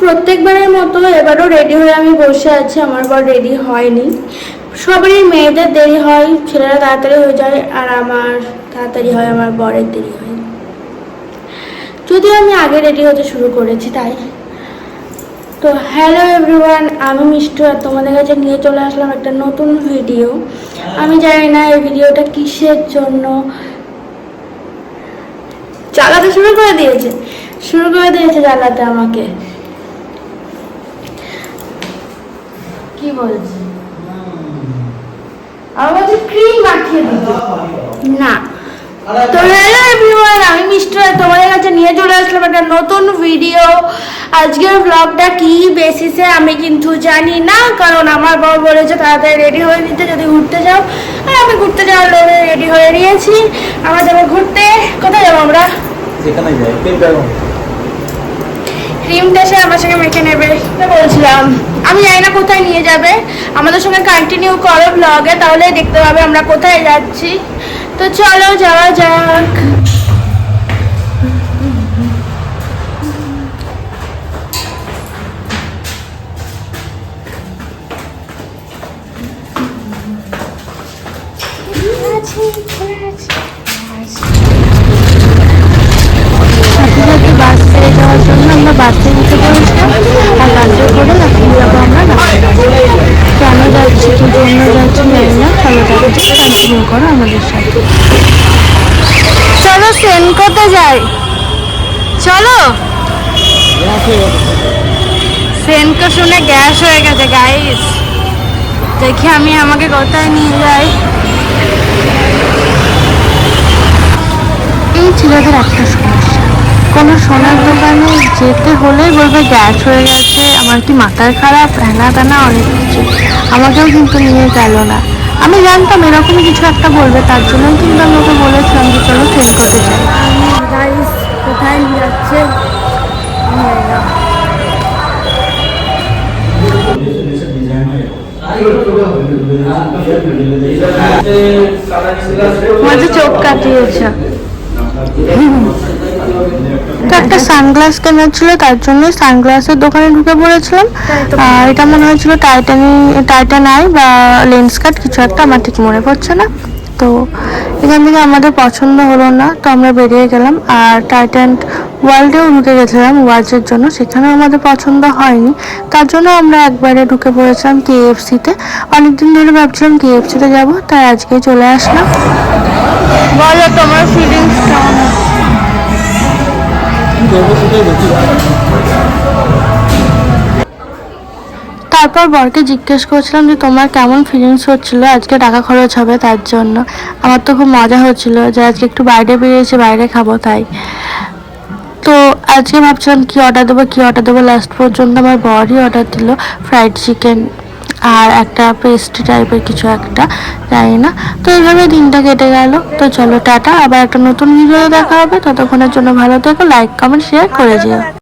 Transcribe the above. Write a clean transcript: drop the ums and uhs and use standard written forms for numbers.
প্রত্যেকবারের মতো এবারও রেডি হয়ে আমি বসে আছি। আমার বর রেডি হয়নি। সবারই মেয়েদের দেরি হয়, ছেলেরা তাড়াতাড়ি হয়ে যায়, আর আমার তাড়াতাড়ি হয়, আমার বরের দেরি হয়। যদিও আমি আগে রেডি হতে শুরু করেছি তাই। তো হ্যালো এভরিওয়ান, আমি মিষ্টু আর তোমাদের কাছে নিয়ে চলে আসলাম একটা নতুন ভিডিও। আমি জানি না এই ভিডিওটা কিসের জন্য। জ্বালাতে শুরু করে দিয়েছে জ্বালাতে আমাকে। কি বলছে? আমার ক্রিম মাখিয়ে দিতে না। তো হ্যালো এভরিওয়ান, আমি মিষ্টু আর তোমাদের কাছে নিয়ে চলে আসলাম একটা নতুন ভিডিও। আজকের ব্লগটা কি বেসিসে আমি কিন্তু জানি না, কারণ আমার বর বলেছে তাড়াতাড়ি রেডি হয়ে নিতে যদি ঘুরতে যাও। আর আমি ঘুরতে যাওয়ার লোভে রেডি হয়ে নিয়েছি। আমরা যাবো ঘুরতে। কোথায় যাবো আমরা? ক্রিমটা সে আমার সঙ্গে মেখে নেবে বলছিলাম। আমি জানি না কোথায় নিয়ে যাবে। আমাদের সঙ্গে কন্টিনিউ করো ব্লগে, তাহলে দেখতে পাবে আমরা কোথায় যাচ্ছি। তো চলো যাওয়া যাক। বাস ছেড়ে যাওয়ার জন্য আমরা বাসে উঠে পড়েছিলাম, আর বাসে করে এখন যাবো আমরা কেন যাচ্ছি কি জন্য যাচ্ছি জানি না। চলো যাচ্ছি, কন্টিনিউ করো আমাদের সাথে। চলো সেনকোতে যাই, চলো। সেনকো শুনে গ্যাস হয়ে গেছে গাইস। দেখি আমি আমাকে কোথায় নিয়ে যাই। এই ছেলেদের একটা সমস্যা, কোনো সোনার দোকানে যেতে হলেই বলবে গ্যাস হয়ে গেছে, আমার কি মাথার খারাপ, হ্যানা টানা অনেক কিছু। আমাকেও কিন্তু নিয়ে গেল না। আমি জানতাম এরকমই কিছু একটা বলবে, তার জন্যই কিন্তু আমি ওকে বলেছিলাম যে চলো সেনকোতে যাই। গাইস কোথায় নিয়ে যাচ্ছে মাঝে চোখ কাটিয়েছে। তো একটা সানগ্লাস কেনার ছিল, তার জন্য সানগ্লাসের দোকানে ঢুকে পড়েছিলাম। এটা মনে হয়েছিল টাইটানাই বা লেন্স কাট কিছু একটা, আমার ঠিক মনে পড়ছে না। তো এখান থেকে আমাদের পছন্দ হলো না, তো আমরা বেরিয়ে গেলাম। আর টাইটান ওয়ার্ল্ডেও ঢুকে গেছিলাম ওয়াচের জন্য, সেখানেও আমাদের পছন্দ হয়নি। তার জন্য আমরা একবারে ঢুকে পড়েছিলাম KFC-তে। অনেকদিন ধরে ভাবছিলাম KFC-তে যাবো, তাই আজকে চলে আসলাম। বলো তোমার ফিলিংস কেমন? তারপর বরকে জিজ্ঞেস করছিলাম যে তোমার কেমন ফিলিংস হচ্ছিল, আজকে টাকা খরচ হবে তার জন্য। আমার তো খুব মজা হচ্ছিল যে আজকে একটু বাইরে বেরিয়েছি, বাইরে খাবো তাই। তো আজকে ভাবছিলাম কি অর্ডার দেবো। লাস্ট পর্যন্ত আমার বরই অর্ডার দিল ফ্রাইড চিকেন আর একটা পেস্ট্রি টাইপের কিছু একটা, জানি না। তো এইভাবে দিনটা কেটে গেল। তো চলো টাটা, আবার একটা নতুন ভিডিও দেখা হবে। ততক্ষণের জন্য ভালো থেকো, লাইক কমেন্ট শেয়ার করে যেও।